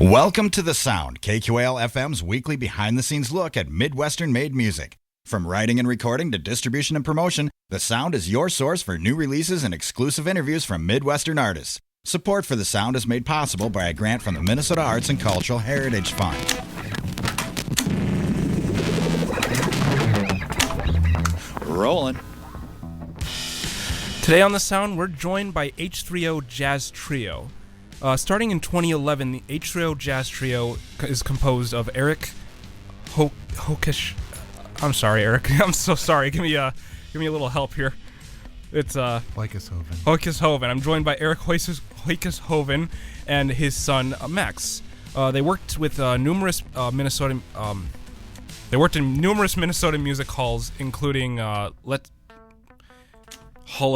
Welcome to The Sound, KQAL FM's weekly behind-the-scenes look at Midwestern-made music. From writing and recording to distribution and promotion, The Sound is your source for new releases and exclusive interviews from Midwestern artists. Support for The Sound is made possible by a grant from the Minnesota Arts and Cultural Heritage Fund. Rolling. Today on The Sound, we're joined by H3O Jazz Trio. Starting in 2011, the H3O Jazz Trio is composed of Eric Hokish. I'm sorry, Eric. I'm so sorry. Give me a little help here. It's Hoikeshoven. I'm joined by Eric Hoikeshoven and his son Max. They worked with numerous Minnesota. They worked in numerous Minnesota music halls, including Hall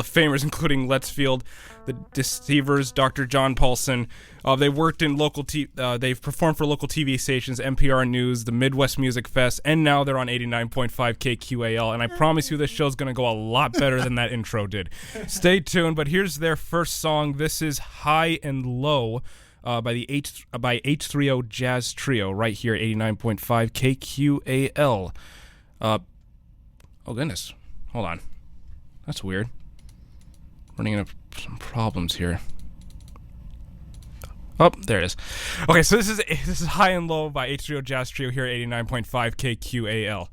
of Famers, including Let's Field, the Seivers, Dr. John Paulson. They've worked in local. They've performed for local TV stations, NPR News, the Midwest Music Fest, and now they're on 89.5 KQAL. And I promise you, this show's gonna go a lot better than that intro did. Stay tuned. But here's their first song. This is "High and Low" by H3O Jazz Trio, right here, 89.5 KQAL. Oh goodness, hold on, that's weird. Running into some problems here. Oh, there it is. Okay, so this is "High and Low" by H3O Jazz Trio here at 89.5 KQAL.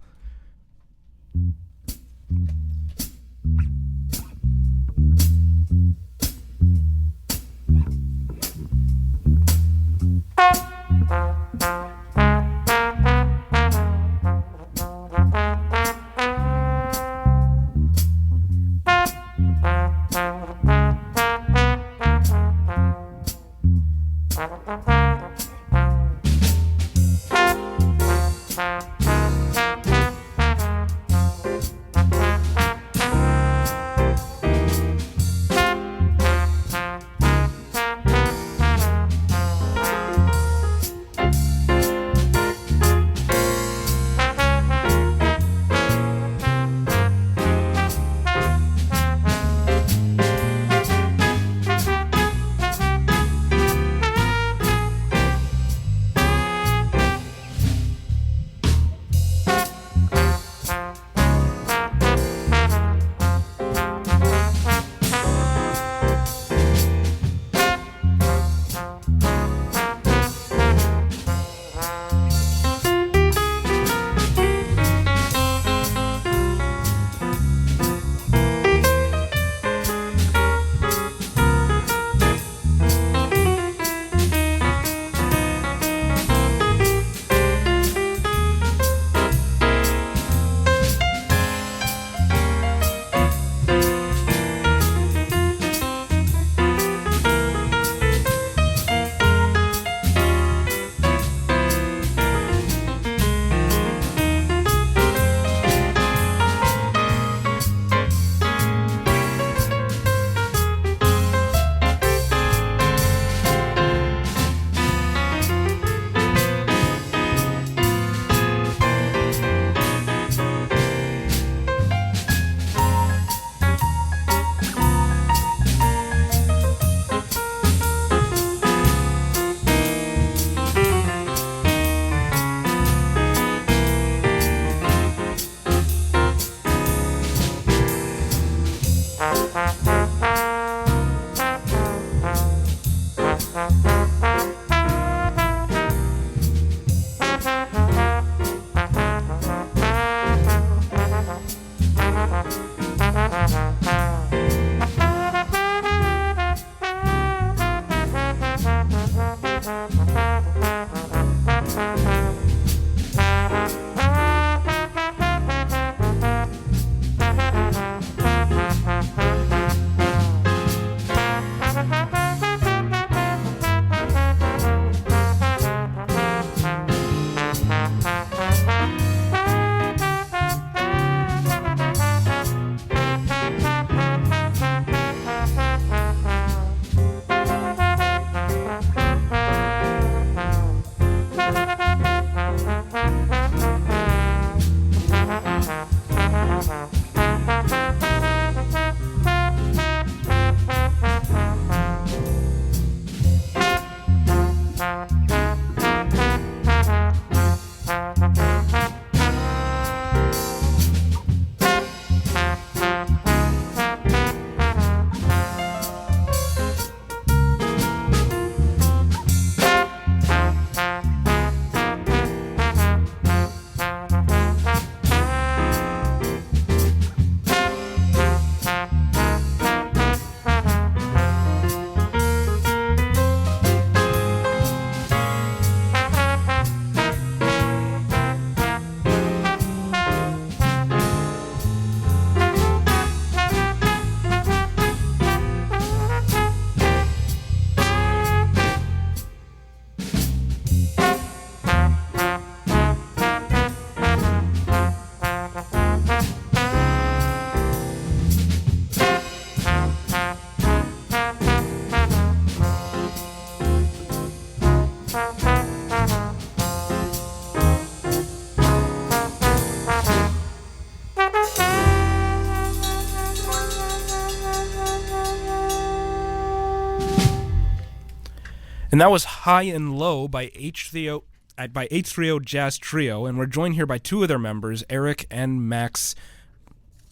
And that was High and Low by H3O Jazz Trio, and we're joined here by two of their members, Eric and Max.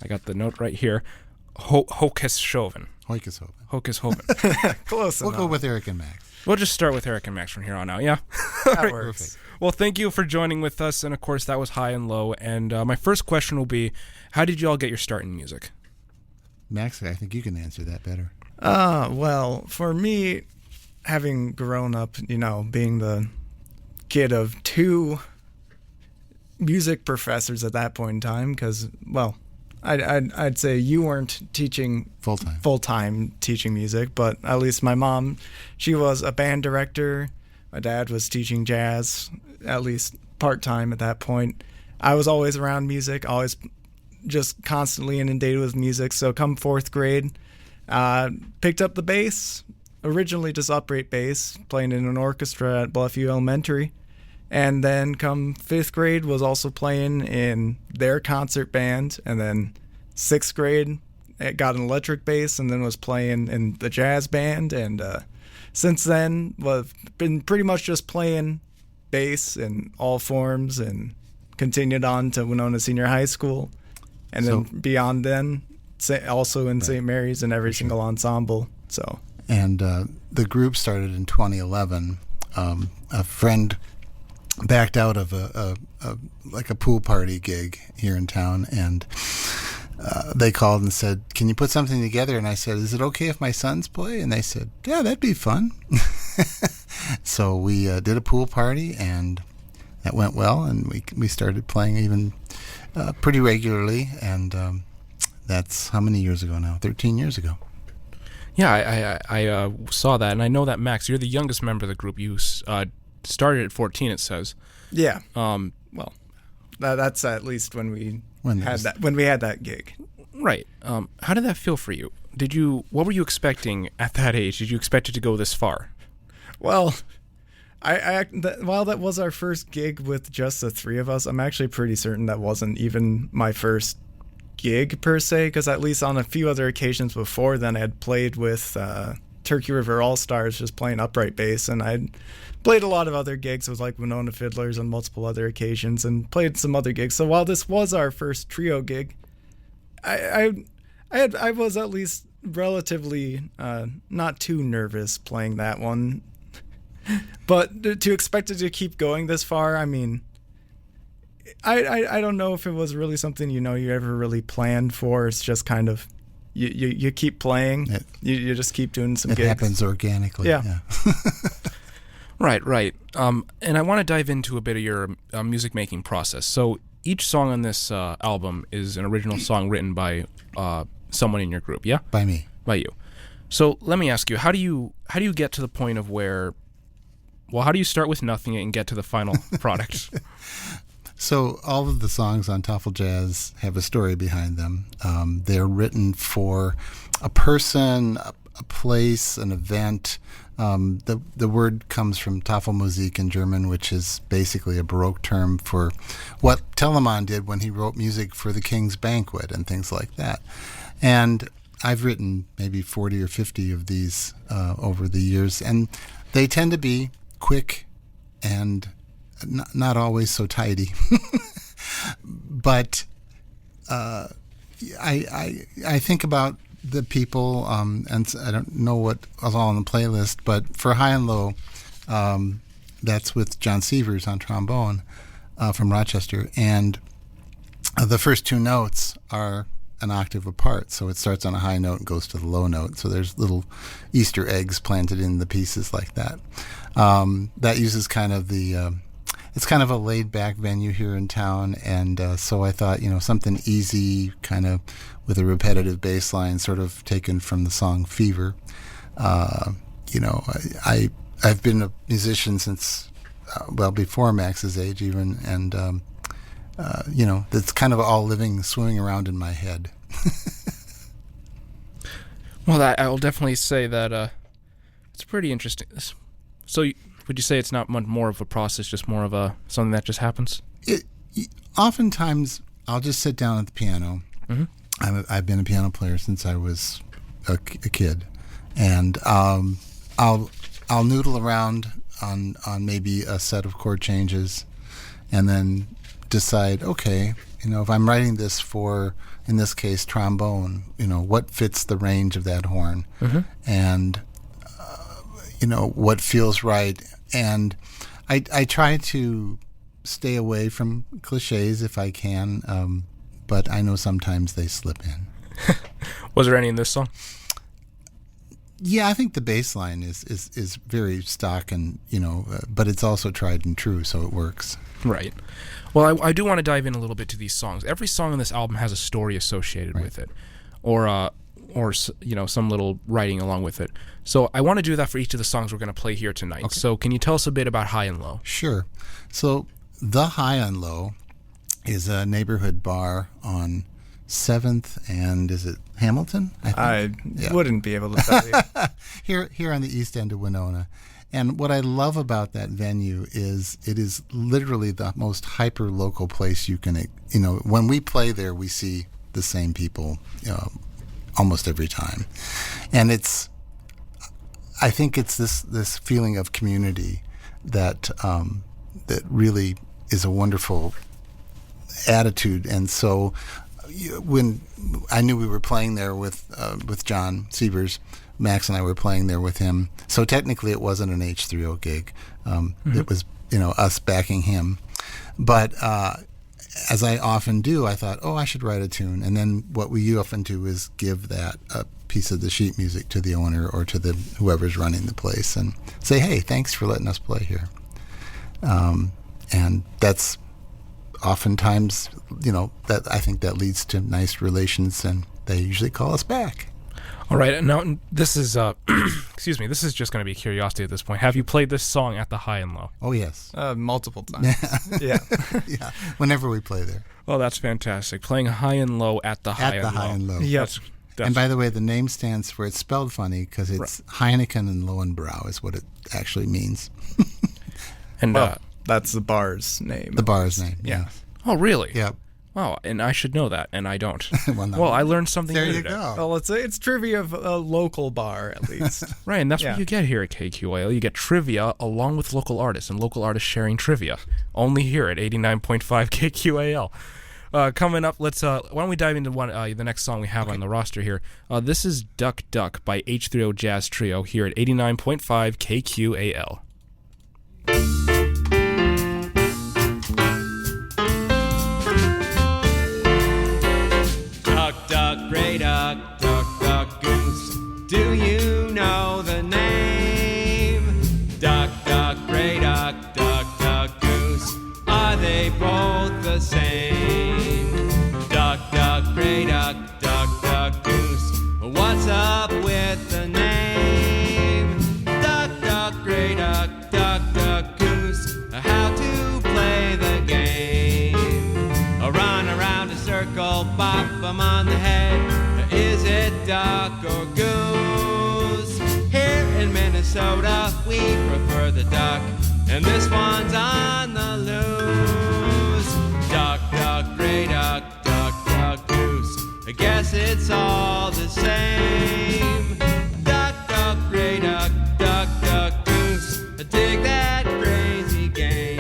I got the note right here. Hoekeshoven. Close enough. We'll go with Eric and Max. We'll just start with Eric and Max from here on out, yeah? That works. Perfect. Well, thank you for joining with us, and of course, that was High and Low. And my first question will be, how did you all get your start in music? Max, I think you can answer that better. Well, for me, having grown up, being the kid of two music professors at that point in time, because, well, I'd say you weren't teaching full-time teaching music, but at least my mom, she was a band director. My dad was teaching jazz, at least part-time at that point. I was always around music, always just constantly inundated with music. So come fourth grade, picked up the bass, originally just upright bass, playing in an orchestra at Bluffview Elementary. And then come fifth grade, was also playing in their concert band. And then sixth grade, got an electric bass and then was playing in the jazz band. And since then, I've been pretty much just playing bass in all forms and continued on to Winona Senior High School. And then beyond then, also in St. Mary's and every single ensemble. And the group started in 2011. A friend backed out of a pool party gig here in town, and they called and said, "Can you put something together?" And I said, "Is it okay if my sons play?" And they said, "Yeah, that'd be fun." So we did a pool party, and that went well, and we started playing even pretty regularly, and that's how many years ago now? 13 years ago. Yeah, I saw that, and I know that, Max, you're the youngest member of the group. You started at 14, it says. Yeah. Well, that's at least when we had that gig. Right. How did that feel for you? What were you expecting at that age? Did you expect it to go this far? Well, while that was our first gig with just the three of us, I'm actually pretty certain that wasn't even my first gig per se, because at least on a few other occasions before then, I had played with Turkey River All-Stars, just playing upright bass, and I'd played a lot of other gigs with like Winona Fiddlers on multiple other occasions, and played some other gigs. So while this was our first trio gig, I was at least relatively not too nervous playing that one. But to expect it to keep going this far, I mean, I don't know if it was really something you ever really planned for. It's just kind of you keep playing, you just keep doing some gigs. It happens organically. Yeah. Right. And I want to dive into a bit of your music making process. So each song on this album is an original song written by someone in your group. Yeah. By me. By you. So let me ask you, how do you get to the point of where? Well, how do you start with nothing and get to the final product? So all of the songs on Tafel Jazz have a story behind them. They're written for a person, a place, an event. The word comes from Tafelmusik in German, which is basically a Baroque term for what Telemann did when he wrote music for the King's Banquet and things like that. And I've written maybe 40 or 50 of these over the years, and they tend to be quick and not always so tidy. But I think about the people, and I don't know what was all on the playlist, but for High and Low, that's with John Seivers on trombone from Rochester, and the first two notes are an octave apart, so it starts on a high note and goes to the low note. So there's little Easter eggs planted in the pieces like that. That uses kind of it's kind of a laid-back venue here in town, and so I thought, something easy, kind of with a repetitive bass line, sort of taken from the song Fever. I've been a musician since, before Max's age even, and that's kind of all swimming around in my head. Well, I'll definitely say that it's pretty interesting. So would you say it's not much more of a process, just more of something that just happens? Oftentimes, I'll just sit down at the piano. Mm-hmm. I've been a piano player since I was a kid, and I'll I'll noodle around on maybe a set of chord changes, and then decide, okay, if I'm writing this for, in this case, trombone, what fits the range of that horn, and what feels right. And I try to stay away from cliches if I can, but I know sometimes they slip in. Was there any in this song? Yeah, I think the bass line is very stock, and but it's also tried and true, so it works. Right. Well, I do want to dive in a little bit to these songs. Every song on this album has a story associated with it, or some little writing along with it. So I want to do that for each of the songs we're going to play here tonight. Okay. So can you tell us a bit about High and Low? Sure. So the High and Low is a neighborhood bar on 7th and is it Hamilton? I wouldn't be able to tell you. Here on the east end of Winona. And what I love about that venue is it is literally the most hyper-local place you can, when we play there, we see the same people almost every time. And I think it's this feeling of community that really is a wonderful attitude. And so when I knew we were playing there with John Seivers, Max and I were playing there with him. So technically it wasn't an H3O gig. It was, us backing him. But as I often do, I thought, I should write a tune. And then what we often do is give that a piece of the sheet music to the owner or to whoever's running the place and say, hey, thanks for letting us play here. And that's oftentimes, that I think that leads to nice relations, and they usually call us back. All right, now this is, excuse me, this is just going to be curiosity at this point. Have you played this song at the High and Low? Oh, yes. Multiple times. Yeah. Yeah, whenever we play there. Oh, that's fantastic. Playing High and Low at the High and Low. At the High and Low. Yes. And by the way, the name stands for, it's spelled funny because it's Heineken and Lowenbrau is what it actually means. And that's the bar's name. The bar's name, yeah. Oh, really? Yeah. Wow, and I should know that, and I don't. Well, I learned something new today. There you go. Well, it's trivia of a local bar, at least. Right, and that's what you get here at KQAL. You get trivia along with local artists, and local artists sharing trivia. Only here at 89.5 KQAL. Coming up, why don't we dive into the next song we have on the roster here. This is Duck Duck by H3O Jazz Trio here at 89.5 KQAL. Duck, duck, gray duck, duck, duck, goose. Do you know the name? Duck, duck, gray duck, duck, duck, goose. Are they both the same? Duck, duck, gray duck, duck, duck, goose. What's up with the name? Duck, duck, gray duck, duck, duck, goose. How to play the game? Run around a circle, bop 'em on the head. Is it duck or goose? Here in Minnesota, we prefer the duck, and this one's on the loose. Duck, duck, gray duck, duck, duck, goose. I guess it's all the same. Duck, duck, gray duck, duck, duck, goose. I dig that crazy game.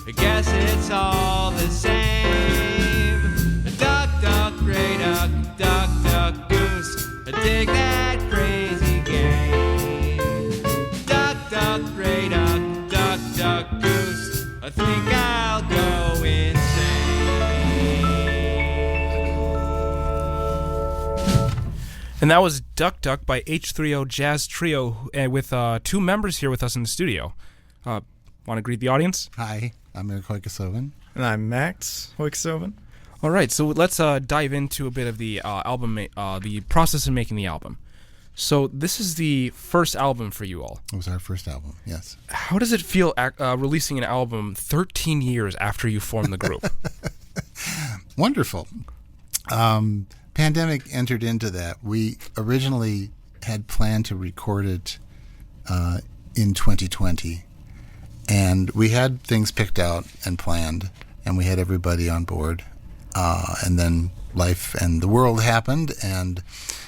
I guess it's all the same. Duck, duck, gray duck, duck, duck, goose. Dig that crazy game. Duck, duck, gray duck, duck, duck, goose. I think I'll go insane. And that was Duck Duck by H3O Jazz Trio with two members here with us in the studio. Want to greet the audience? Hi, I'm Eric Hoykasoven. And I'm Max Hoykasoven. All right, so let's dive into a bit of the album, the process of making the album. So this is the first album for you all. It was our first album, yes. How does it feel releasing an album 13 years after you formed the group? Wonderful. Pandemic entered into that. We originally had planned to record it in 2020, and we had things picked out and planned, and we had everybody on board. And then life and the world happened, and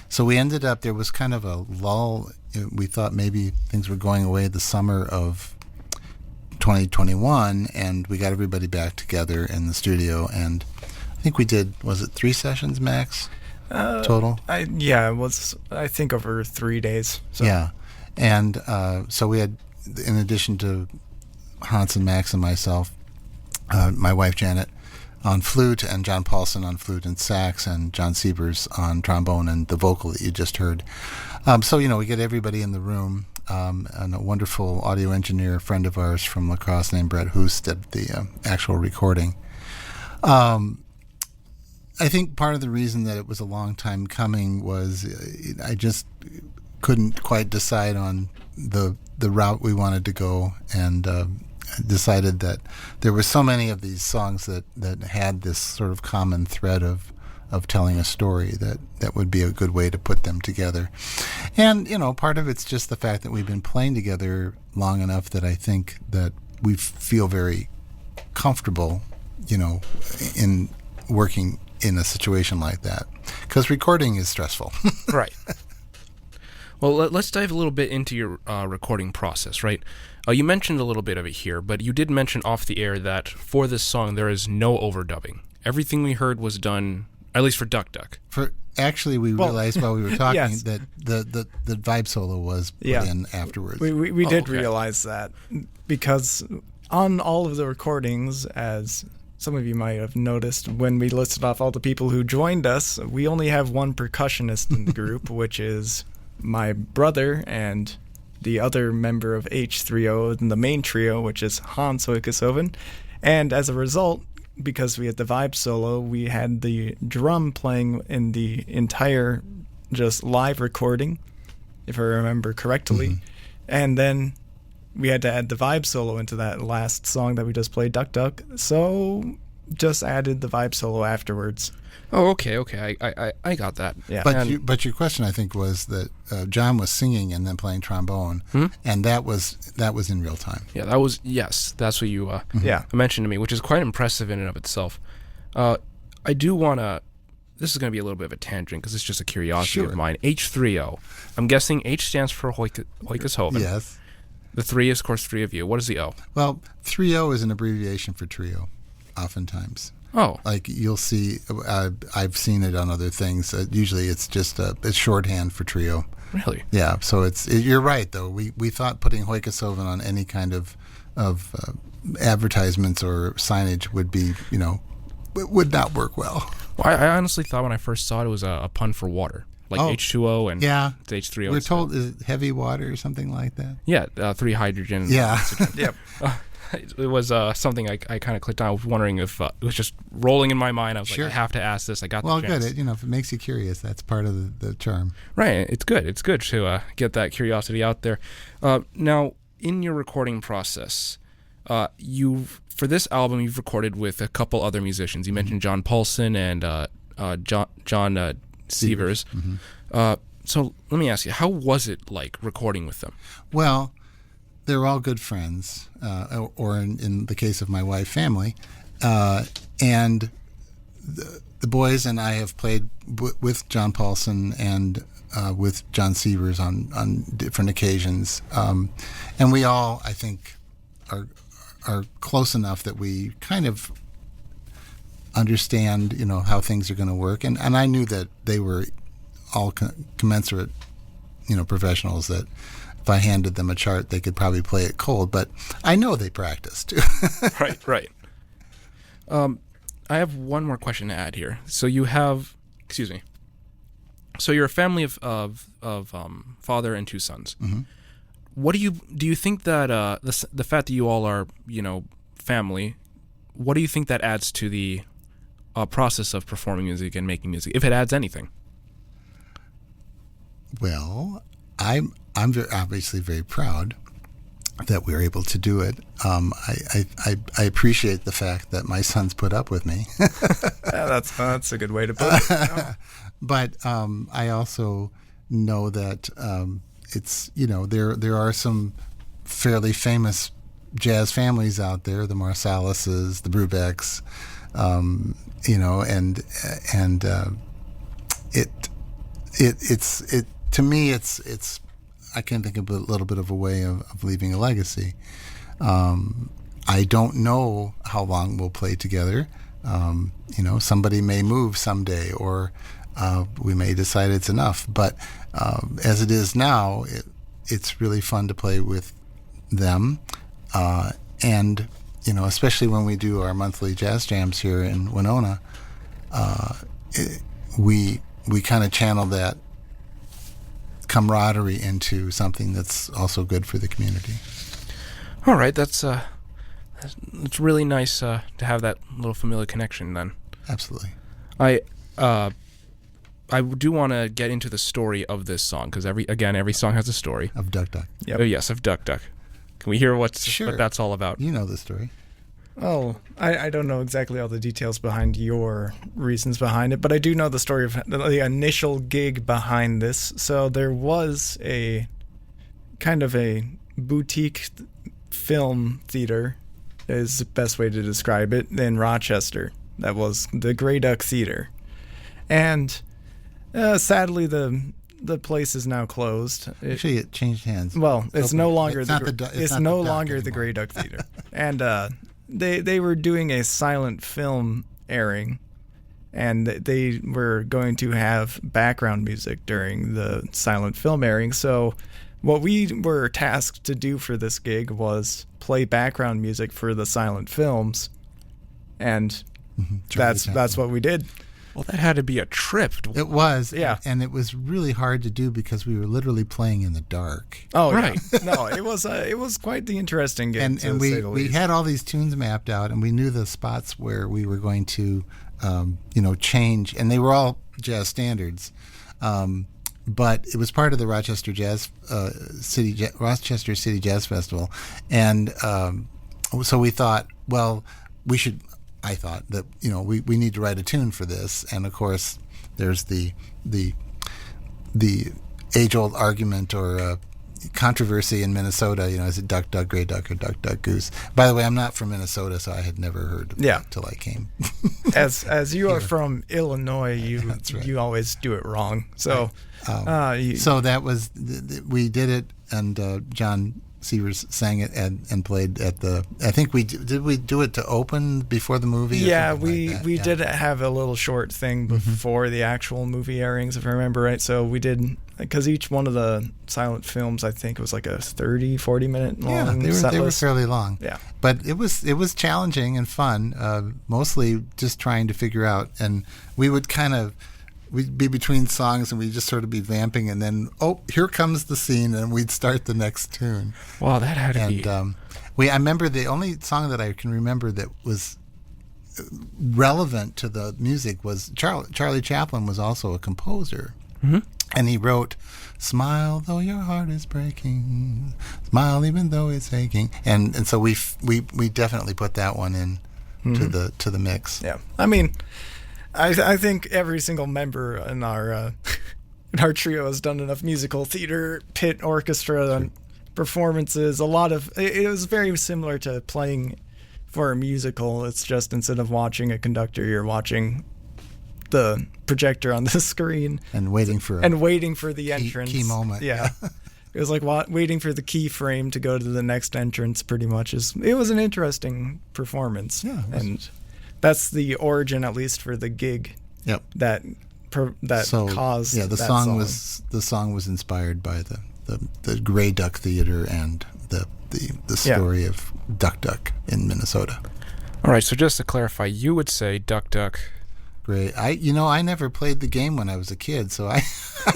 so we ended up, there was kind of a lull. We thought maybe things were going away the summer of 2021, and we got everybody back together in the studio, and I think we did, was it 3 sessions, Max, total? It was, I think, over 3 days. So. Yeah, and so we had, in addition to Hans and Max and myself, my wife Janet on flute, and John Paulson on flute and sax, and John Seivers on trombone and the vocal that you just heard. So, we get everybody in the room, and a wonderful audio engineer, friend of ours from La Crosse named Brett Hoos did the actual recording. I think part of the reason that it was a long time coming was I just couldn't quite decide on the route we wanted to go, and decided that there were so many of these songs that had this sort of common thread of telling a story that would be a good way to put them together. And, part of it's just the fact that we've been playing together long enough that I think that we feel very comfortable, in working in a situation like that. Because recording is stressful. Right. Well, let's dive a little bit into your recording process, right? You mentioned a little bit of it here, but you did mention off the air that for this song there is no overdubbing. Everything we heard was done, at least for Duck Duck. Actually, we realized while we were talking yes. that the vibe solo was put in afterwards. We did realize that, because on all of the recordings, as some of you might have noticed, when we listed off all the people who joined us, we only have one percussionist in the group, which is my brother and the other member of H3O in the main trio, which is Hans Hoykasoven. And as a result, because we had the vibe solo, we had the drum playing in the entire just live recording, if I remember correctly. Mm-hmm. And then we had to add the vibe solo into that last song that we just played, Duck Duck. So just added the vibe solo afterwards. Oh, okay. I got that. Yeah. But your question, I think, was that John was singing and then playing trombone, and that was in real time. Yeah, that's what you mentioned to me, which is quite impressive in and of itself. I do want to. This is going to be a little bit of a tangent because it's just a curiosity of mine. H3O. I'm guessing H stands for Hoykasoven. Yes. The 3 is, of course, 3 of you. What is the O? Well, 3O is an abbreviation for trio, oftentimes. Oh. Like you'll see, I've seen it on other things. Usually it's just it's shorthand for trio. Really? Yeah, so you're right, though. We thought putting Hoykasoven on any kind of advertisements or signage would be, would not work well. Well, I honestly thought when I first saw it was a pun for water. Like H2O and it's H3O. We're told is it heavy water or something like that? Yeah, 3 hydrogen. Yeah. Yep. It was something I kind of clicked on. I was wondering if it was just rolling in my mind. I was like, I have to ask this. I got the chance. Well, good. If it makes you curious, that's part of the charm. Right. It's good. It's good to get that curiosity out there. Now, in your recording process, for this album, you've recorded with a couple other musicians. You mentioned John Paulson and John Seivers. Mm-hmm. So let me ask you, how was it like recording with them? Well, they're all good friends, or in the case of my wife, family. And the boys and I have played with John Paulson and with John Seivers on different occasions. And we all, I think, are are close enough that we kind of understand, how things are going to work. And I knew that they were all commensurate, professionals, that if I handed them a chart, they could probably play it cold. But I know they practiced. Right. I have one more question to add here. So you have, So you're a family of father and two sons. Mm-hmm. What do you think that the fact that you all are family, what do you think that adds to the process of performing music and making music, if it adds anything? Well, I'm obviously very proud that we were able to do it. I appreciate the fact that my sons put up with me. Yeah, that's a good way to put it. Oh. But I also know that it's there are some fairly famous jazz families out there, the Marsalises, the Brubecks, it's to me it's I can think of a little bit of a way of leaving a legacy. I don't know how long we'll play together. Somebody may move someday, or we may decide it's enough. But as it is now, it's really fun to play with them. And, especially when we do our monthly jazz jams here in Winona, we kind of channel that camaraderie into something that's also good for the community. All right, that's it's really nice to have that little familiar connection then. Absolutely. I do want to get into the story of this song, because every song has a story. Of Duck Duck. Yep. Oh, yes, of Duck Duck. Can we hear what that's all about? You know the story. Oh, I don't know exactly all the details behind your reasons behind it, but I do know the story of the initial gig behind this. So there was a kind of a boutique film theater, is the best way to describe it, in Rochester. That was the Grey Duck Theater. And sadly, the place is now closed. Actually, it changed hands. Well, it's no longer it's no longer the Grey Duck Theater. And they were doing a silent film airing, and they were going to have background music during the silent film airing. So what we were tasked to do for this gig was play background music for the silent films, and that's what we did. Well, that had to be a trip. It was, yeah, and it was really hard to do because we were literally playing in the dark. Oh, right. Yeah. No, it was quite the interesting gig. And we had all these tunes mapped out, and we knew the spots where we were going to, change, and they were all jazz standards. But it was part of the Rochester City Jazz Festival, and so we thought, well, I thought that we need to write a tune for this, and of course there's the age-old argument or controversy in Minnesota. Is it Duck Duck Grey Duck or Duck Duck Goose? By the way, I'm not from Minnesota, so I had never heard of it till I came. as you are from Illinois, you always do it wrong. So so that was we did it, and John Seivers sang it and played at the. I think we do it to open before the movie? Yeah, we did have a little short thing before the actual movie airings, if I remember right. So we did, because each one of the silent films, I think, was like a 30-40 minute long. Yeah, they were fairly long. Yeah, but it was challenging and fun. Mostly just trying to figure out, and we'd be between songs and we'd just sort of be vamping, and then, here comes the scene, and we'd start the next tune. Wow, that had to be... I remember the only song that I can remember that was relevant to the music was Charlie Chaplin was also a composer. Mm-hmm. And he wrote, "Smile though your heart is breaking, smile even though it's aching." And so we definitely put that one in to the mix. Yeah. I mean, I think every single member in our trio has done enough musical theater, pit orchestra, and performances. It was very similar to playing for a musical. It's just instead of watching a conductor, you're watching the projector on the screen and waiting for the entrance key moment. Yeah. It was like waiting for the keyframe to go to the next entrance. Pretty much, it was an interesting performance. Yeah, and that's the origin, at least for the gig. Yep. That caused. Yeah, the song was inspired by the Grey Duck Theater and the story of Duck Duck in Minnesota. All right, so just to clarify, you would say Duck Duck. Great. I never played the game when I was a kid, so I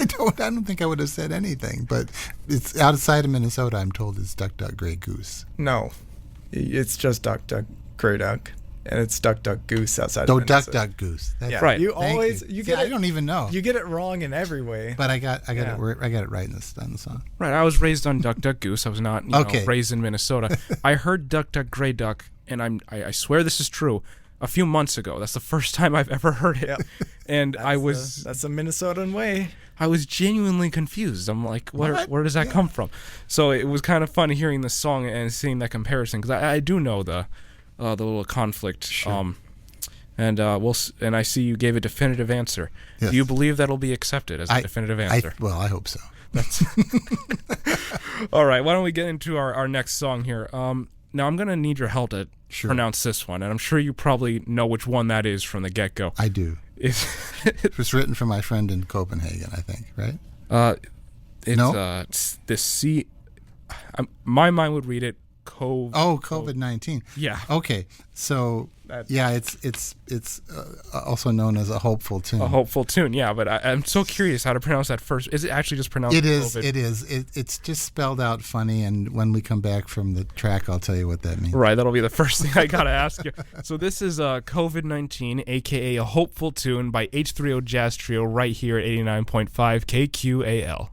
don't think I would have said anything. But it's outside of Minnesota. I'm told it's Duck Duck Grey Goose. No, it's just Duck Duck Grey Duck, and it's Duck Duck Goose outside. Oh, of Minnesota. Duck Duck Goose. That's Right. You always you get. I don't even know. You get it wrong in every way. But I got it right in the song. Right, I was raised on Duck Duck Goose. I was not raised in Minnesota. I heard Duck Duck Grey Duck, and I swear this is true, a few months ago. That's the first time I've ever heard it. Yep. And that's a Minnesotan way. I was genuinely confused. I'm like, where does that come from? So it was kind of fun hearing the song and seeing that comparison, because I do know the little conflict. Sure. And I see you gave a definitive answer. Yes. Do you believe that'll be accepted as a definitive answer? I hope so. All right, why don't we get into our next song here? Now I'm gonna need your help to pronounce this one, and I'm sure you probably know which one that is from the get-go. I do. It was written for my friend in Copenhagen, I think, right? It's the C. My mind would read it COVID-19. Yeah. Okay. So it's also known as a hopeful tune. A hopeful tune, yeah. But I'm so curious how to pronounce that first. Is it actually just pronounced? It is. COVID? It is. It's just spelled out funny. And when we come back from the track, I'll tell you what that means. Right. That'll be the first thing I gotta ask you. So this is COVID-19, aka a hopeful tune by H3O Jazz Trio, right here at 89.5 KQAL.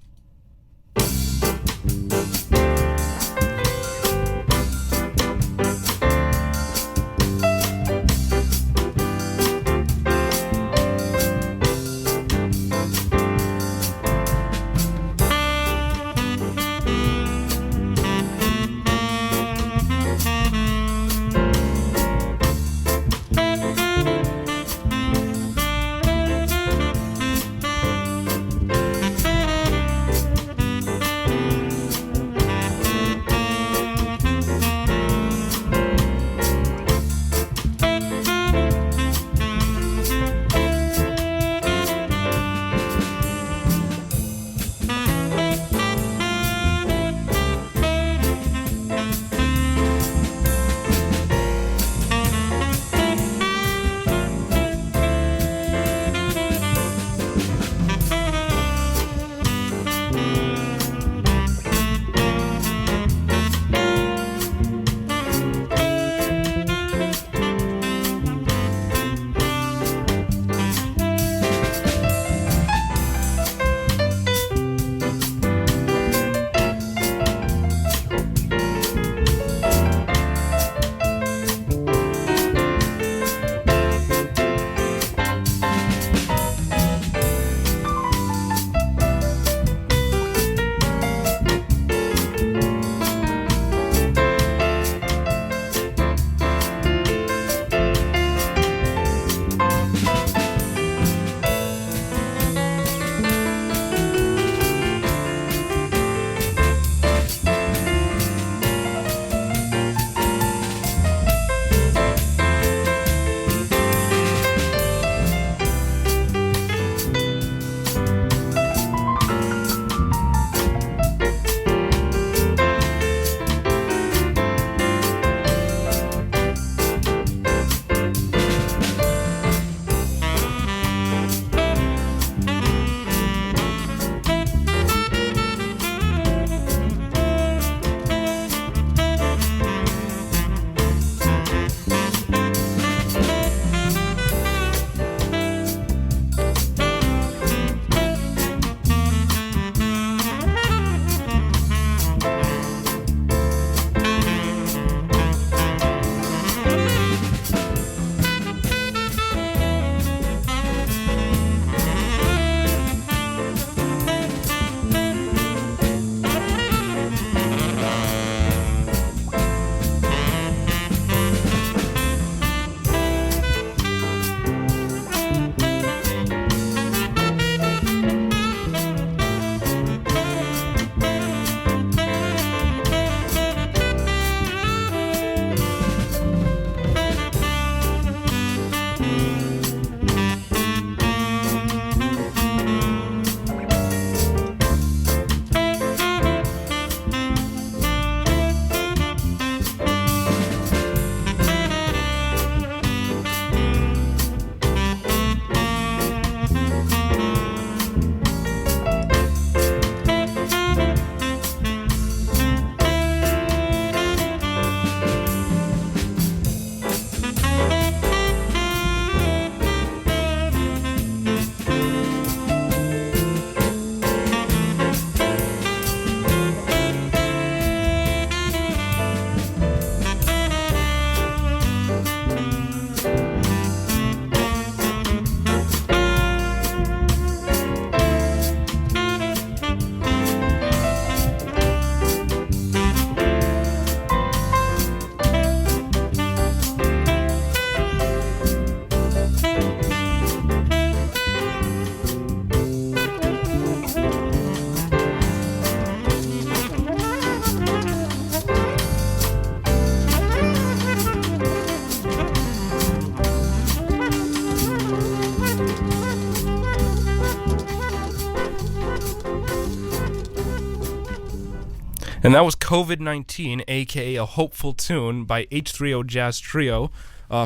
And that was COVID-19, a.k.a. A Hopeful Tune by H3O Jazz Trio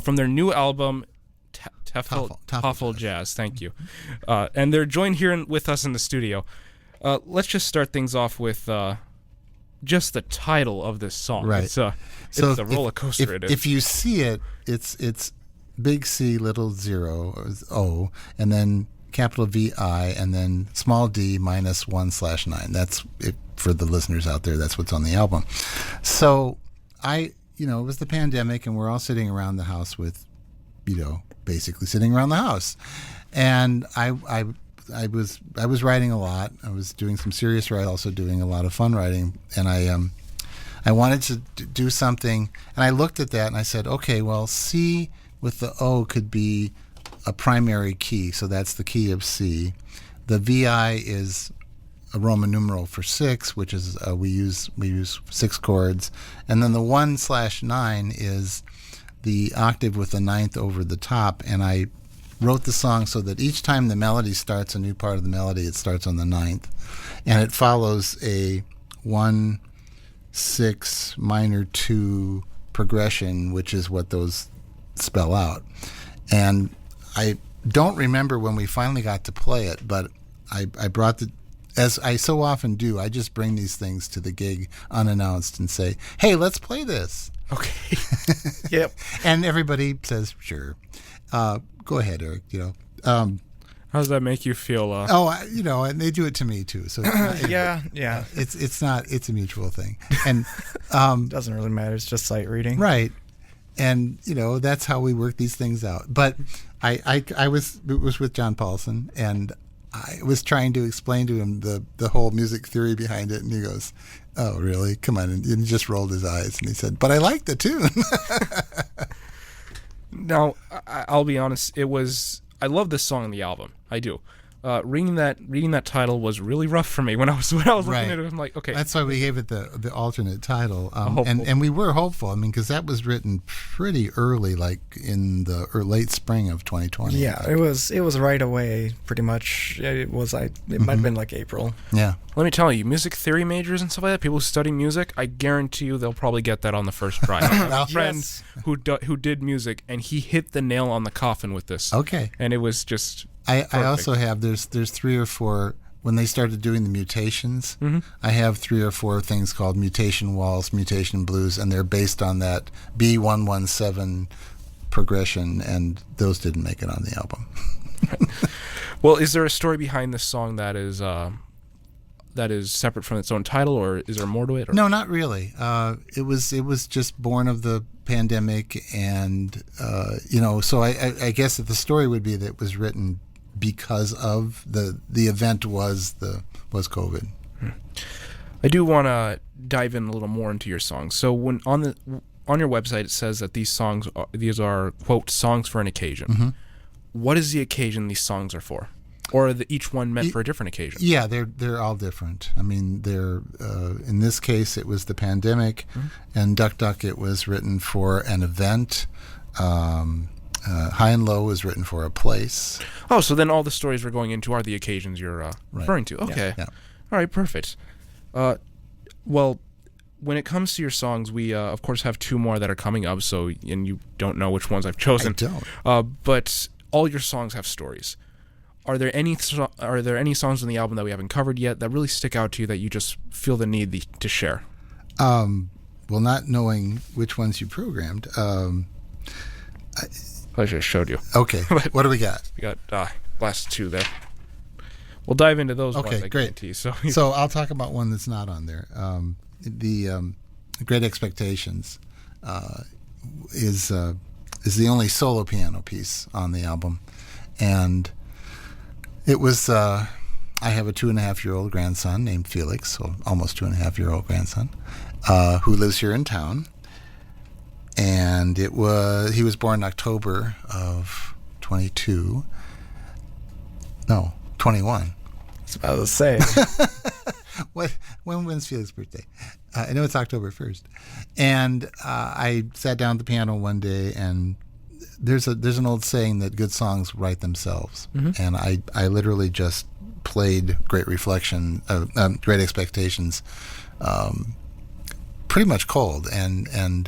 from their new album, Tafel Jazz. Thank you. And they're joined here with us in the studio. Let's just start things off with just the title of this song. Right. It's a roller coaster. If you see it, it's big C, little 0, O, and then capital V-I, and then small d -1/9. That's it for the listeners out there. That's what's on the album. So it was the pandemic, and we're all sitting around the house with, basically sitting around the house. And I was writing a lot. I was doing some serious writing, also doing a lot of fun writing, and I wanted to do something, and I looked at that and I said, okay, well, C with the O could be a primary key, so that's the key of C. The VI is a Roman numeral for 6, which is we use 6 chords, and then the 1/9 is the octave with the 9th over the top. And I wrote the song so that each time the melody starts, a new part of the melody, it starts on the 9th, and it follows a 1-6 minor 2 progression, which is what those spell out. And I don't remember when we finally got to play it, but I brought as I so often do, I just bring these things to the gig unannounced and say, hey, let's play this. Okay. Yep. And everybody says, sure. Go ahead, Eric. How does that make you feel? And they do it to me too. So yeah. It's a mutual thing. And Doesn't really matter. It's just sight reading. Right. And that's how we work these things out. But I was with John Paulson, and I was trying to explain to him the whole music theory behind it, and he goes, "Oh, really? Come on!" And he just rolled his eyes, and he said, "But I like the tune." Now, I'll be honest. I love this song on the album. I do. Reading that title was really rough for me when I was looking at it. I'm like, okay. That's why we gave it the alternate title, and we were hopeful. I mean, because that was written pretty early, like in the late spring of 2020. Yeah, it was right away, pretty much. It might have been like April. Yeah. Let me tell you, music theory majors and stuff like that, people who study music, I guarantee you they'll probably get that on the first try. I have a friend who did music, and he hit the nail on the coffin with this. Okay. And it was just. I also have there's 3 or 4 when they started doing the mutations. Mm-hmm. I have 3 or 4 things called mutation walls, mutation blues, and they're based on that B117 progression, and those didn't make it on the album. Well, is there a story behind this song that is separate from its own title, or is there more to it? Or? No, not really. It was just born of the pandemic, and so I guess that the story would be that it was written because of the event was COVID. I do want to dive in a little more into your songs. So when on your website it says that these are quote songs for an occasion. Mm-hmm. What is the occasion these songs are for? Or are each one meant for a different occasion? Yeah, they're all different. I mean, they're in this case it was the pandemic, and Duck Duck it was written for an event. High and Low was written for a place. Oh, so then all the stories we're going into are the occasions you're referring to. Okay. Yeah. All right, perfect. Well, when it comes to your songs, we of course have 2 more that are coming up. So, and you don't know which ones I've chosen. I don't. But all your songs have stories. Are there any songs on the album that we haven't covered yet that really stick out to you that you just feel the need to share? Well, not knowing which ones you programmed. I should have showed you. Okay. What do we got? We got last 2 there. We'll dive into those ones. Okay, great. So I'll talk about one that's not on there. The Great Expectations is the only solo piano piece on the album, and it was. I have a 2.5-year-old grandson named Felix, so almost 2.5-year-old grandson, who lives here in town. And he was born in October of 21. I was about to say. When's Felix's birthday? I know it's October 1st. And I sat down at the piano one day, and there's an old saying that good songs write themselves. Mm-hmm. And I literally just played Great Expectations pretty much cold. And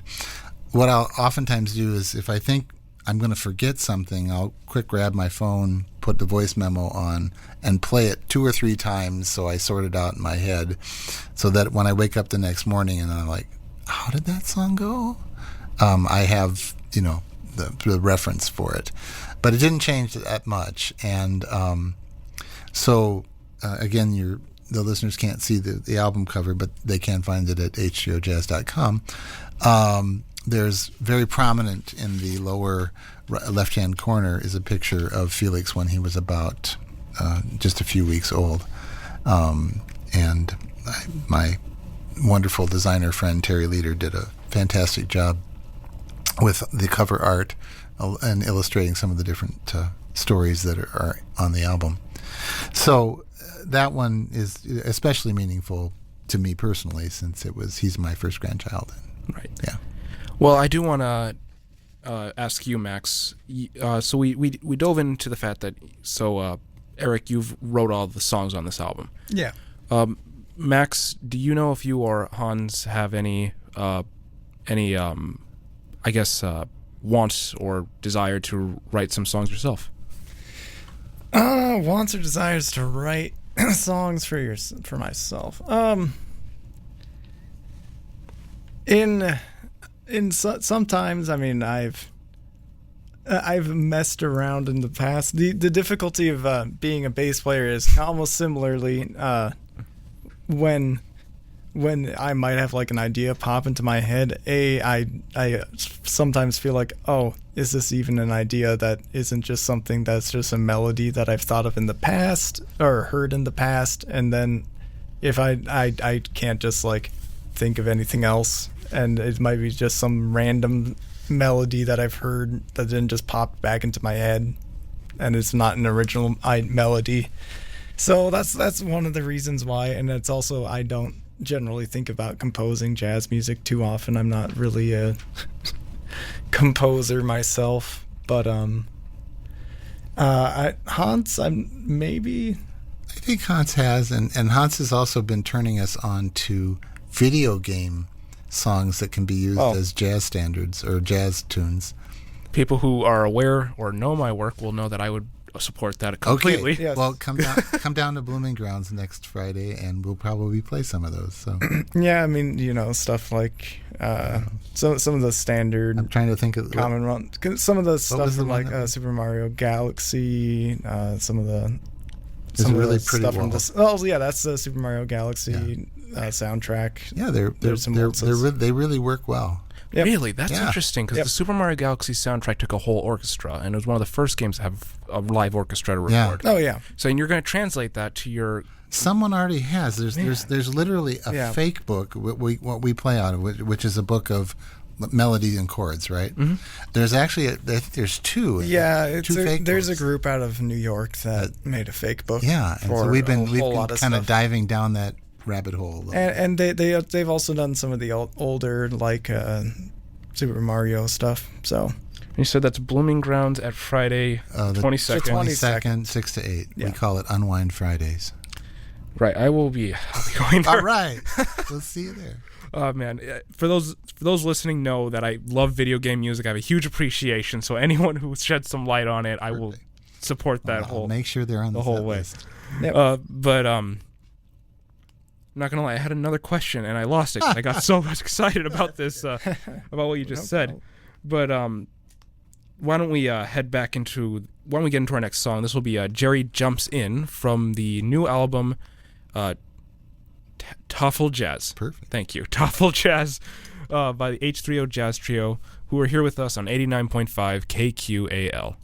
what I'll oftentimes do is if I think I'm going to forget something, I'll quick grab my phone, put the voice memo on, and play it 2 or 3 times so I sort it out in my head, so that when I wake up the next morning and I'm like, how did that song go? I have, the reference for it. But it didn't change that much. And again, the listeners can't see the album cover, but they can find it at h3ojazz.com. There's very prominent in the lower left-hand corner is a picture of Felix when he was about just a few weeks old. My wonderful designer friend Terry Leader did a fantastic job with the cover art and illustrating some of the different stories that are on the album. So that one is especially meaningful to me personally, since he's my first grandchild. Right. Yeah. Well, I do want to ask you, Max. So we dove into the fact that Eric, you've wrote all the songs on this album. Yeah. Max, do you know if you or Hans have any wants or desire to write some songs yourself? Wants or desires to write songs for myself. Sometimes, I mean, I've messed around in the past. The difficulty of being a bass player is almost similarly when I might have like an idea pop into my head. I sometimes feel like, oh, is this even an idea that isn't just something that's just a melody that I've thought of in the past or heard in the past, and then if I can't just like think of anything else, and it might be just some random melody that I've heard that then just popped back into my head, and it's not an original melody. So that's one of the reasons why, and it's also I don't generally think about composing jazz music too often. I'm not really a composer myself, but Hans, I think Hans has, and Hans has also been turning us on to video game songs that can be used as jazz standards or jazz tunes. People who are aware or know my work will know that I would support that completely. Okay. Yes. Well, come down to Blooming Grounds next Friday, and we'll probably play some of those. So yeah, I mean, stuff like some of the standard. I'm trying to think of common run. Some of the stuff from like Super Mario Galaxy. Some of the really pretty stuff from this. Oh yeah, that's the Super Mario Galaxy soundtrack. Yeah, they really work well. Yep. Really? That's interesting, because the Super Mario Galaxy soundtrack took a whole orchestra, and it was one of the first games to have a live orchestra to record. Yeah. Oh, yeah. So and you're going to translate that to your... Someone already has. There's literally a fake book, what we play out of, which is a book of melodies and chords, right? Mm-hmm. There's actually, I think there's two. Yeah, fake there's books. A group out of New York that made a fake book. Yeah, and so we've been kind of diving down that rabbit hole. And they've also done some of the older like Super Mario stuff. So you said that's Blooming Grounds at Friday 22nd. 22nd, 6 to 8. Yeah. We call it Unwind Fridays. Right, I'll be going there. All right, we'll see you there. Oh man, for those listening know that I love video game music. I have a huge appreciation. So anyone who sheds some light on it, I will support that whole. Make sure they're on the whole way. List. Yep. But I'm not gonna lie, I had another question and I lost it. I got so much excited about this, about what you just said. But why don't we get into our next song? This will be Jerry Jumps In from the new album, Tafel Jazz. Perfect. Thank you, Tafel Jazz, by the H3O Jazz Trio, who are here with us on 89.5 KQAL.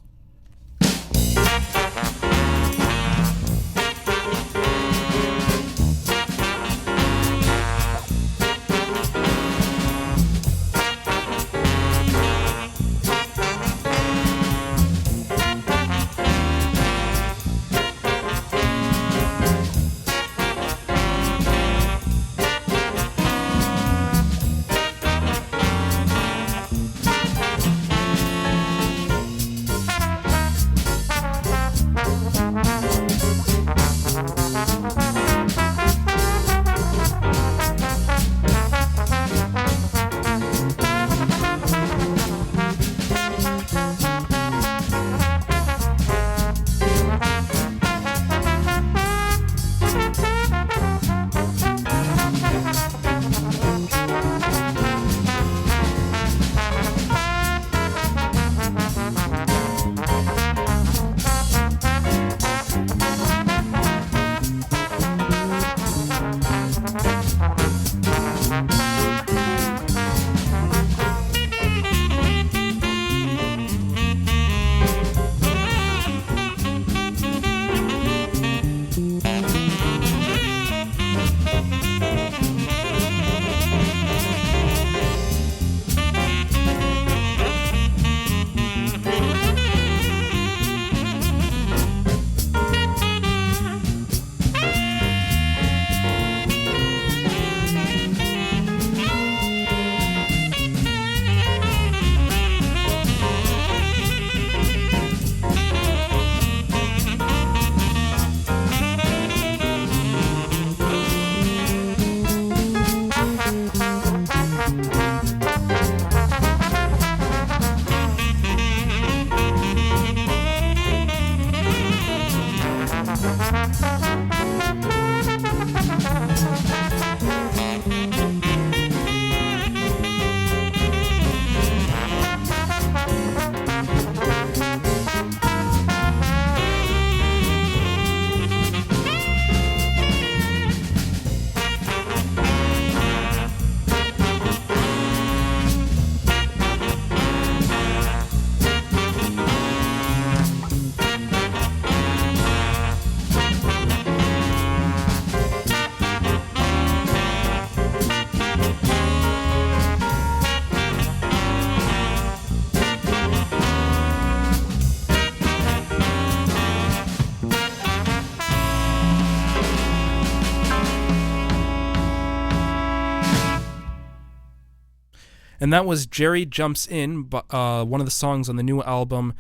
And that was Jerry Jumps In, one of the songs on the new album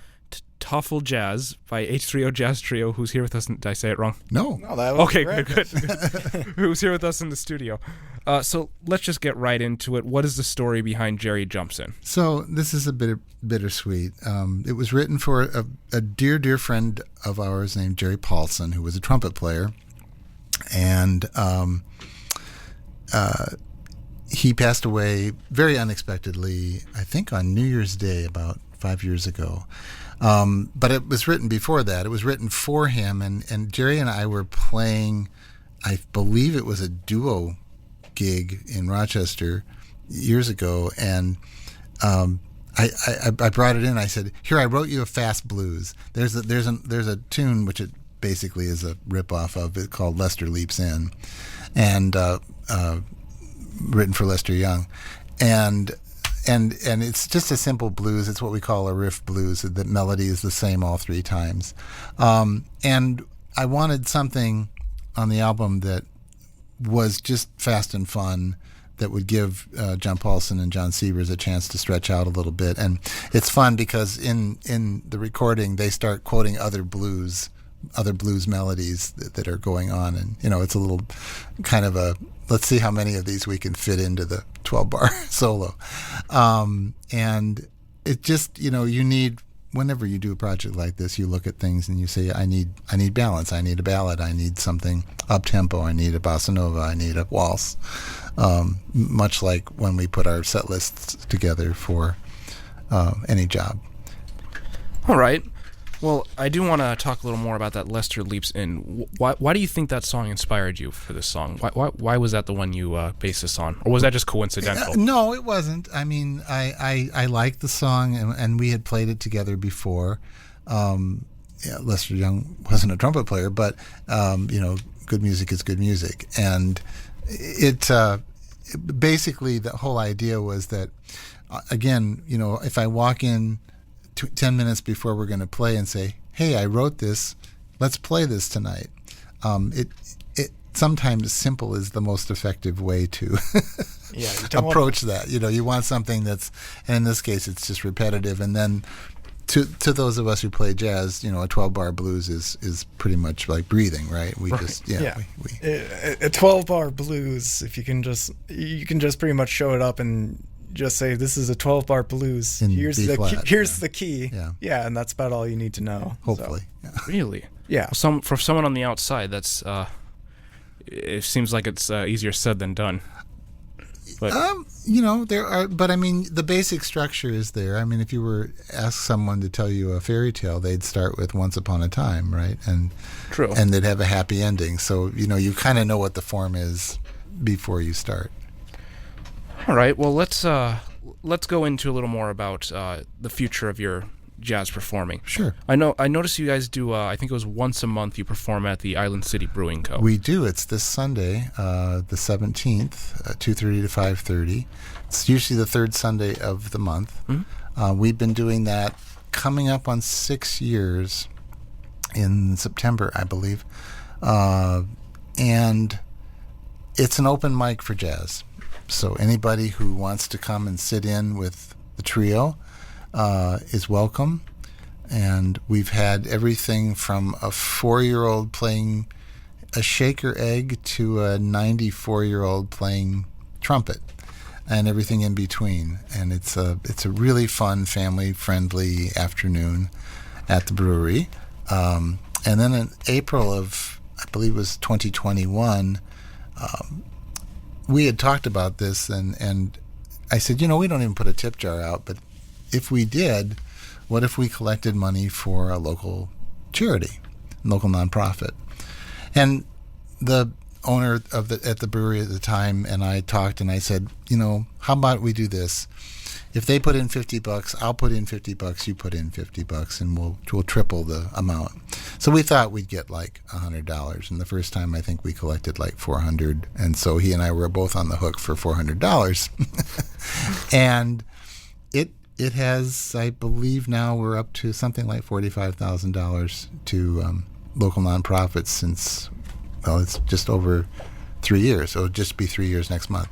Tafel Jazz by H3O Jazz Trio, who's here with us. Did I say it wrong? No. That was Okay, great. good. Who's here with us in the studio. So let's just get right into it. What is the story behind Jerry Jumps In? So this is a bit bittersweet. It was written for a dear, dear friend of ours named Jerry Paulson, who was a trumpet player. And he passed away very unexpectedly, I think on New Year's Day about 5 years ago. But it was written before that. It was written for him, and Jerry and I were playing, I believe it was a duo gig in Rochester years ago, and I brought it in. I said, "Here, I wrote you a fast blues. There's a tune which it basically is a ripoff of it called Lester Leaps In, and written for Lester Young, and it's just a simple blues. It's what we call a riff blues. The melody is the same all three times. And I wanted something on the album that was just fast and fun, that would give John Paulson and John Seivers a chance to stretch out a little bit. And it's fun because in the recording they start quoting other blues melodies that are going on, and it's a little kind of a, let's see how many of these we can fit into the 12-bar solo. And it just, you need, whenever you do a project like this, you look at things and you say, I need balance, I need a ballad, I need something up-tempo, I need a bossa nova, I need a waltz, much like when we put our set lists together for any job. All right. Well, I do want to talk a little more about that Lester Leaps In. Why do you think that song inspired you for this song? Why was that the one you based this on? Or was that just coincidental? No, it wasn't. I mean, I liked the song, and we had played it together before. Lester Young wasn't a trumpet player, but, good music is good music. And it basically, the whole idea was that, again, if I walk in 10 minutes before we're going to play and say, hey, I wrote this, let's play this tonight. It sometimes simple is the most effective way to approach that. You want something that's, and in this case, it's just repetitive. And then to those of us who play jazz, a 12-bar blues is pretty much like breathing, right? We just, we a 12-bar blues, if you can just pretty much show it up and just say, this is a 12-bar blues. Here's the key. Yeah, and that's about all you need to know. Hopefully. So. Yeah. Really? Yeah. Well, for someone on the outside, that's it seems like it's easier said than done. But there are, but I mean, the basic structure is there. I mean, if you were ask someone to tell you a fairy tale, they'd start with Once Upon a Time, right? And true. And they'd have a happy ending. So you kind of know what the form is before you start. All right. Well, let's go into a little more about the future of your jazz performing. Sure. I noticed you guys do. I think it was once a month you perform at the Island City Brewing Co. We do. It's this Sunday, the 17th, 2:30 to 5:30. It's usually the third Sunday of the month. Mm-hmm. We've been doing that, coming up on 6 years in September, I believe, and it's an open mic for jazz. So anybody who wants to come and sit in with the trio is welcome. And we've had everything from a 4-year-old playing a shaker egg to a 94-year-old playing trumpet, and everything in between. And it's a really fun, family-friendly afternoon at the brewery. And then in April of, I believe it was 2021, we had talked about this, and I said, we don't even put a tip jar out, but if we did, what if we collected money for a local charity, local nonprofit? And the owner at the brewery at the time and I talked, and I said, how about we do this? If they put in $50, I'll put in $50, you put in $50, and we'll triple the amount. So we thought we'd get like $100, and the first time I think we collected like $400, and so he and I were both on the hook for $400. And it has, I believe now we're up to something like $45,000 to local nonprofits since, it's just over 3 years. So it'll just be 3 years next month.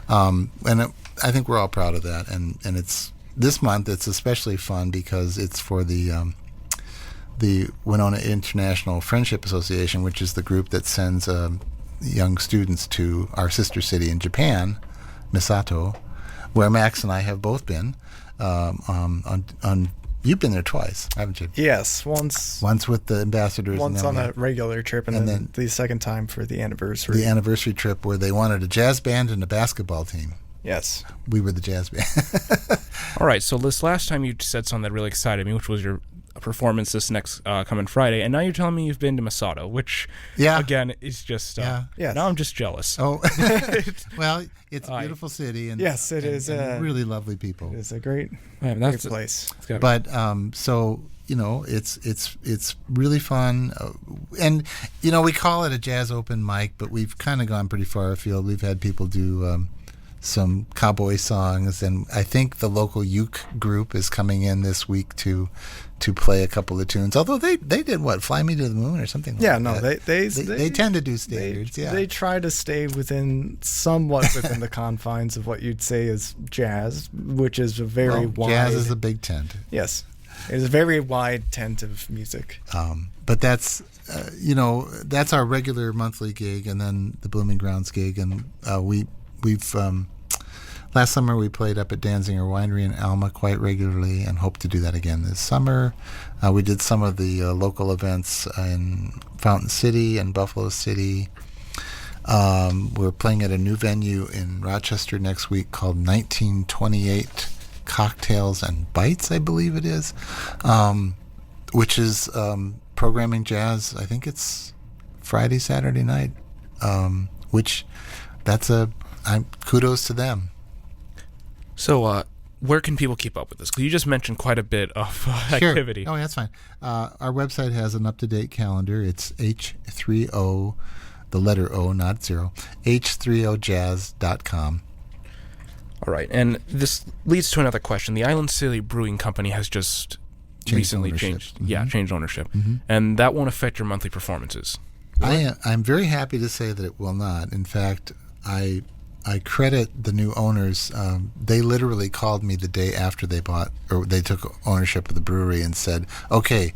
And I think we're all proud of that, and it's this month. It's especially fun because it's for the Winona International Friendship Association, which is the group that sends young students to our sister city in Japan, Misato, where Max and I have both been. You've been there twice, haven't you? Yes, once. Once with the ambassadors. Once on a regular trip, and then the second time for the anniversary. The anniversary trip where they wanted a jazz band and a basketball team. Yes. We were the jazz band. All right, so this last time you said something that really excited me, which was your performance this next coming Friday, and now you're telling me you've been to Masato, which, again, is just... Now I'm just jealous. Oh, well, it's a beautiful city. And yes, it is. And really lovely people. It's a great place. But, so, it's really fun. And, we call it a jazz open mic, but we've kind of gone pretty far afield. We've had people do... some cowboy songs, and I think the local uke group is coming in this week to play a couple of tunes. Although they did Fly Me to the Moon or something like that. They tend to do standards. They try to stay somewhat within the confines of what you'd say is jazz, which is a very wide. Jazz is a big tent. Yes, it is a very wide tent of music. But that's that's our regular monthly gig, and then the Blooming Grounds gig, and we've last summer we played up at Danziger Winery in Alma quite regularly, and hope to do that again this summer. We did some of the local events in Fountain City and Buffalo City. We're playing at a new venue in Rochester next week called 1928 Cocktails and Bites, I believe it is, which is programming jazz. I think it's Friday, Saturday night, which kudos to them. So, where can people keep up with this? Because you just mentioned quite a bit of activity. Oh, that's fine. Our website has an up-to-date calendar. It's H3O, the letter O, not zero, H3OJazz.com. All right, and this leads to another question. The Island City Brewing Company has just recently changed ownership, and that won't affect your monthly performances. I'm very happy to say that it will not. In fact, I credit the new owners. They literally called me the day after they took ownership of the brewery and said, "Okay,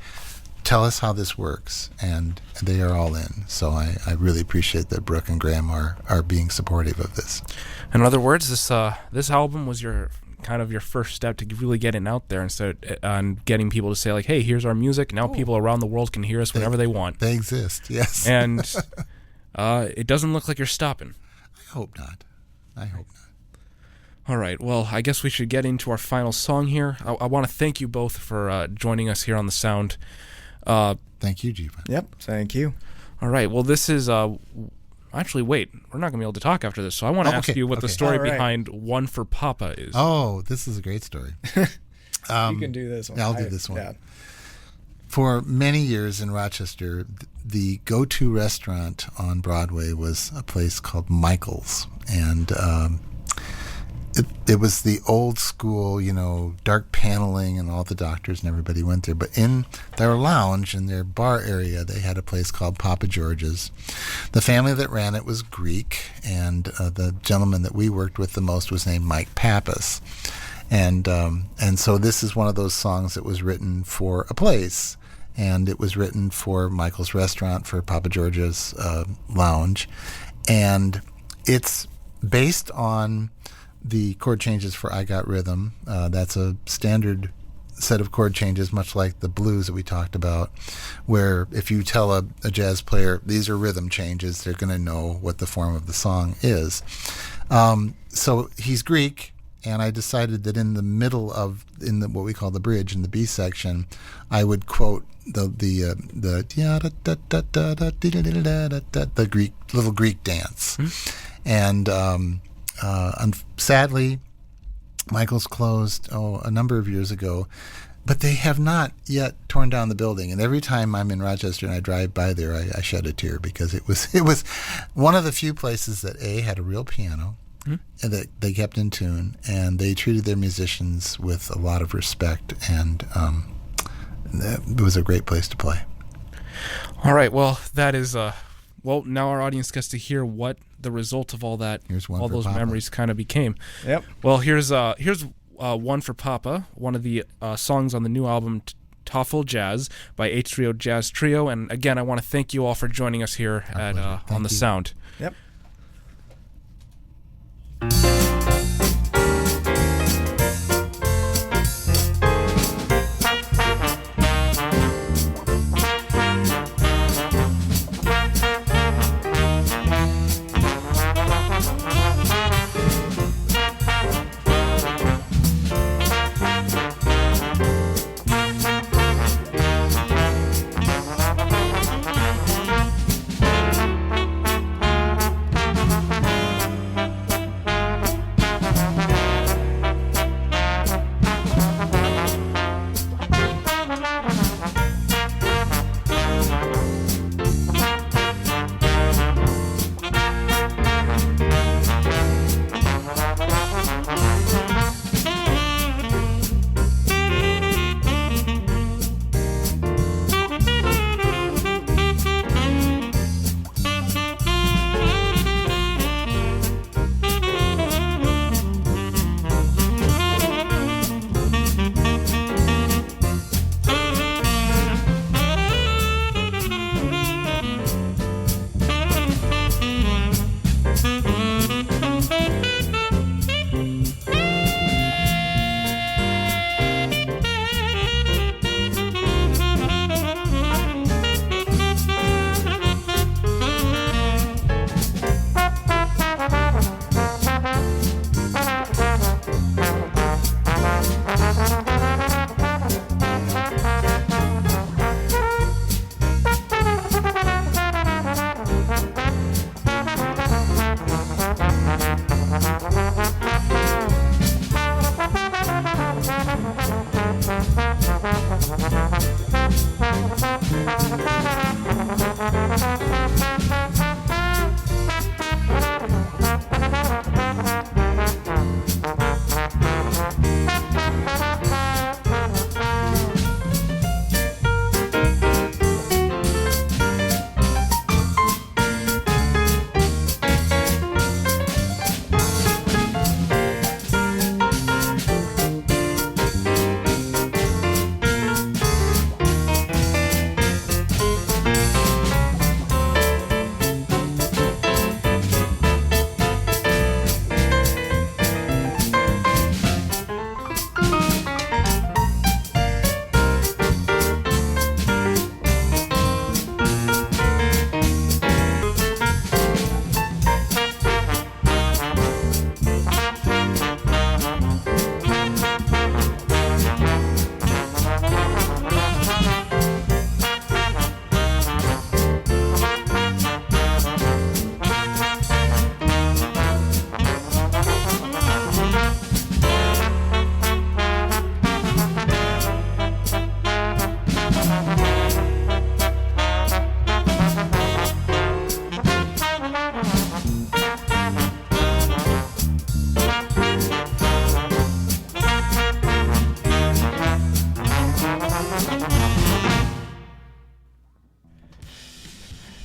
tell us how this works," and they are all in. So I really appreciate that Brooke and Graham are being supportive of this. In other words, this album was your first step to really getting out there and start getting people to say, like, hey, here's our music. Now people around the world can hear us whenever they want. They exist, yes. And it doesn't look like you're stopping. I hope not. All right. Well, I guess we should get into our final song here. I want to thank you both for joining us here on The Sound. Thank you, Jeevan. Yep, thank you. All right. Well, this is... Actually, wait. We're not going to be able to talk after this, so I want to ask you what the story behind One for Papa is. Oh, this is a great story. You can do this one. I'll do this one. Yeah. For many years in Rochester, the go-to restaurant on Broadway was a place called Michael's, and it was the old school, dark paneling, and all the doctors and everybody went there. But in their lounge, in their bar area, they had a place called Papa George's. The family that ran it was Greek, and the gentleman that we worked with the most was named Mike Pappas. And so this is one of those songs that was written for a place, and it was written for Michael's Restaurant, for Papa George's lounge, and it's based on the chord changes for I Got Rhythm. That's a standard set of chord changes, much like the blues that we talked about, where if you tell a jazz player these are rhythm changes, they're going to know what the form of the song is. So he's Greek, and I decided that in the middle of what we call the bridge, in the B section, I would quote the Greek little Greek dance, and sadly, Michael's closed a number of years ago, but they have not yet torn down the building. And every time I'm in Rochester and I drive by there, I shed a tear, because it was one of the few places that had a real piano, and that they kept in tune, and they treated their musicians with a lot of respect, and it was a great place to play. All right, well, that is well, now our audience gets to hear what the result of all that, Here's one all for those Papa. memories kind of became. Yep. Well, here's One for Papa, one of the songs on the new album Tafel Jazz by H3O Jazz Trio. And again, I want to thank you all for joining us here at on the you. Sound. Yep.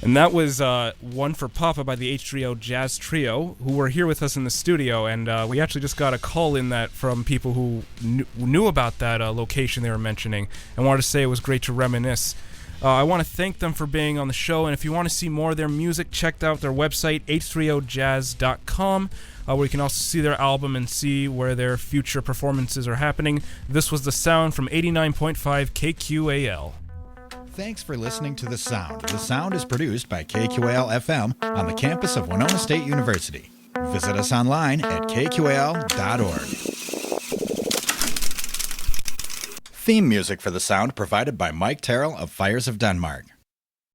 And that was One for Papa by the H3O Jazz Trio, who were here with us in the studio. And we actually just got a call in that from people who knew about that location they were mentioning and wanted to say it was great to reminisce. I want to thank them for being on the show. And if you want to see more of their music, check out their website, h3ojazz.com, where you can also see their album and see where their future performances are happening. This was The Sound from 89.5 KQAL. Thanks for listening to The Sound. The Sound is produced by KQAL FM on the campus of Winona State University. Visit us online at kqal.org. Theme music for The Sound provided by Mike Terrell of Fires of Denmark.